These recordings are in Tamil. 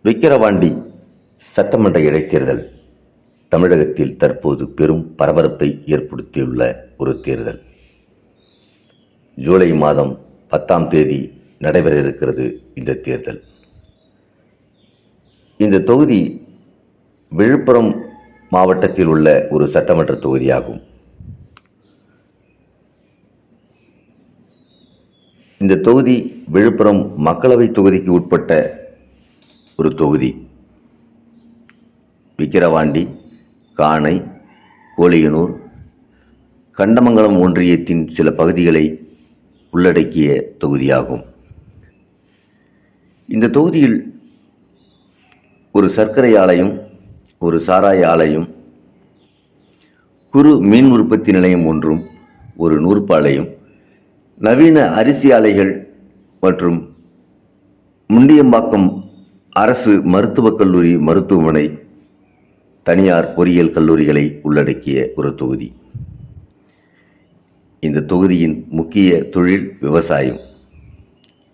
விக்கிரவாண்டி சட்டமன்ற இடைத்தேர்தல் தமிழகத்தில் தற்போது பெரும் பரபரப்பை ஏற்படுத்தியுள்ள ஒரு தேர்தல். ஜூலை மாதம் 10ஆம் தேதி நடைபெற இருக்கிறது இந்த தேர்தல். இந்த தொகுதி விழுப்புரம் மாவட்டத்தில் உள்ள ஒரு சட்டமன்ற தொகுதியாகும். இந்த தொகுதி விழுப்புரம் மக்களவை தொகுதிக்கு உட்பட்ட ஒரு தொகுதி. விக்கிரவாண்டி, காணை, கோலியனூர், கண்டமங்கலம் ஒன்றியத்தின் சில பகுதிகளை உள்ளடக்கிய தொகுதியாகும். இந்த தொகுதியில் ஒரு சர்க்கரை ஆலையும், ஒரு சாராய ஆலையும், குறு மீன் உற்பத்தி நிலையம் ஒன்றும், ஒரு நூற்பாலையும், நவீன அரிசி ஆலைகள் மற்றும் முண்டியம்பாக்கம் அரசு மருத்துவக் கல்லூரி, மருத்துவமனை, தனியார் பொறியியல் கல்லூரிகளை உள்ளடக்கிய ஒரு தொகுதி. இந்த தொகுதியின் முக்கிய தொழில் விவசாயம்,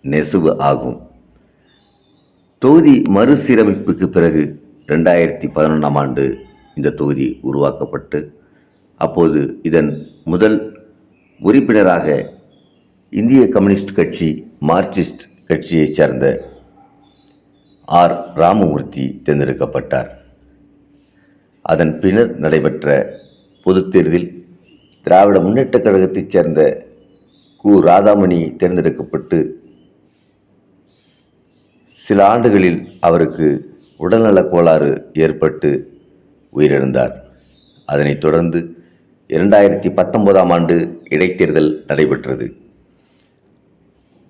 நெசவு ஆகும். தொகுதி மறுசீரமைப்புக்கு பிறகு 2011ஆம் ஆண்டு இந்த தொகுதி உருவாக்கப்பட்டு, அப்போது இதன் முதல் உறுப்பினராக இந்திய கம்யூனிஸ்ட் கட்சி, மார்க்சிஸ்ட் கட்சியைச் சேர்ந்த ஆர். ராமமூர்த்தி தேர்ந்தெடுக்கப்பட்டார். அதன் பின்னர் நடைபெற்ற பொதுத் தேர்தலில் திராவிட முன்னேற்றக் கழகத்தைச் சேர்ந்த கு. ராதாமணி தேர்ந்தெடுக்கப்பட்டு சில ஆண்டுகளில் அவருக்கு உடல்நலக் கோளாறு ஏற்பட்டு உயிரிழந்தார். அதனைத் தொடர்ந்து 2019ஆம் ஆண்டு இடைத்தேர்தல் நடைபெற்றது.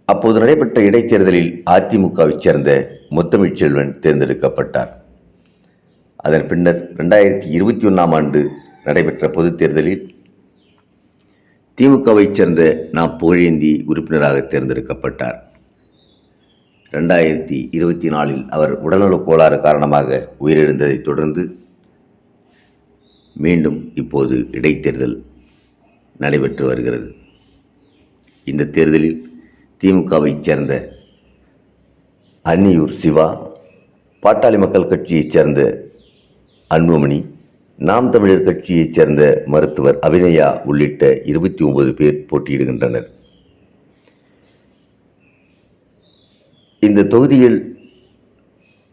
அப்போது நடைபெற்ற இடைத்தேர்தலில் அதிமுகவைச் சேர்ந்த முத்தமிழ்ச்செல்வன் தேர்ந்தெடுக்கப்பட்டார். அதன் பின்னர் 2021ஆம் ஆண்டு நடைபெற்ற பொதுத் தேர்தலில் திமுகவைச் சேர்ந்த நா. புகழேந்தி உறுப்பினராக தேர்ந்தெடுக்கப்பட்டார். 2024இல் அவர் உடல்நலக் கோளாறு காரணமாக உயிரிழந்ததைத் தொடர்ந்து மீண்டும் இப்போது இடைத்தேர்தல் நடைபெற்று வருகிறது. இந்த தேர்தலில் திமுகவைச் சேர்ந்த அன்னியூர் சிவா, பாட்டாளி மக்கள் கட்சியைச் சேர்ந்த அன்புமணி, நாம் தமிழர் கட்சியைச் சேர்ந்த மருத்துவர் அபிநயா உள்ளிட்ட 29 பேர் போட்டியிடுகின்றனர். இந்த தொகுதியில்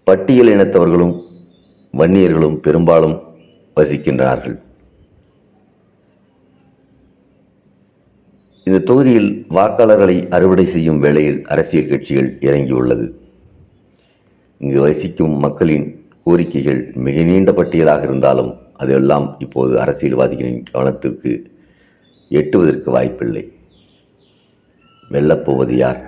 பட்டியல் இனத்தவர்களும் வன்னியர்களும் பெரும்பாலும் வசிக்கின்றார்கள். இந்த தொகுதியில் வாக்காளர்களை அறுவடை செய்யும் வேளையில் அரசியல் கட்சிகள் இறங்கியுள்ளது. இங்கு வசிக்கும் மக்களின் கோரிக்கைகள் மிக நீண்ட பட்டியலாக இருந்தாலும் அதெல்லாம் இப்போது அரசியல்வாதிகளின் கவனத்திற்கு எட்டுவதற்கு வாய்ப்பில்லை. வெல்லப்போவது யார்?